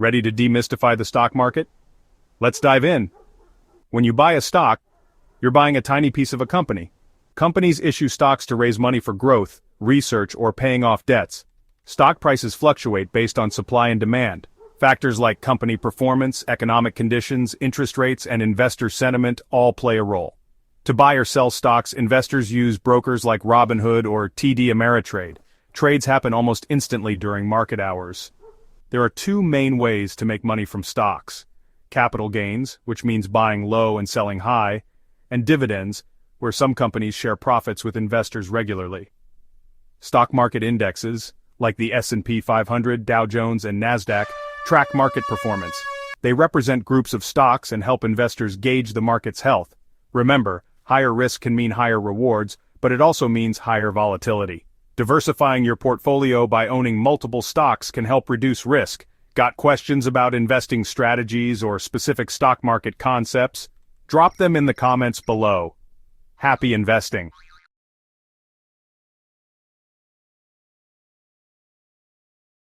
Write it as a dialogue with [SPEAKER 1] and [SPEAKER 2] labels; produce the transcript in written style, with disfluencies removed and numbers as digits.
[SPEAKER 1] Ready to demystify the stock market? Let's dive in. When you buy a stock, you're buying a tiny piece of a company. Companies issue stocks to raise money for growth, research, or paying off debts. Stock prices fluctuate based on supply and demand. Factors like company performance, economic conditions, interest rates, and investor sentiment all play a role. To buy or sell stocks, investors use brokers like Robinhood or TD Ameritrade. Trades happen almost instantly during market hours. There are two main ways to make money from stocks: capital gains, which means buying low and selling high, and dividends, where some companies share profits with investors regularly. Stock market indexes, like the S&P 500, Dow Jones, and Nasdaq, track market performance. They represent groups of stocks and help investors gauge the market's health. Remember, higher risk can mean higher rewards, but it also means higher volatility. Diversifying your portfolio by owning multiple stocks can help reduce risk. Got questions about investing strategies or specific stock market concepts? Drop them in the comments below. Happy investing!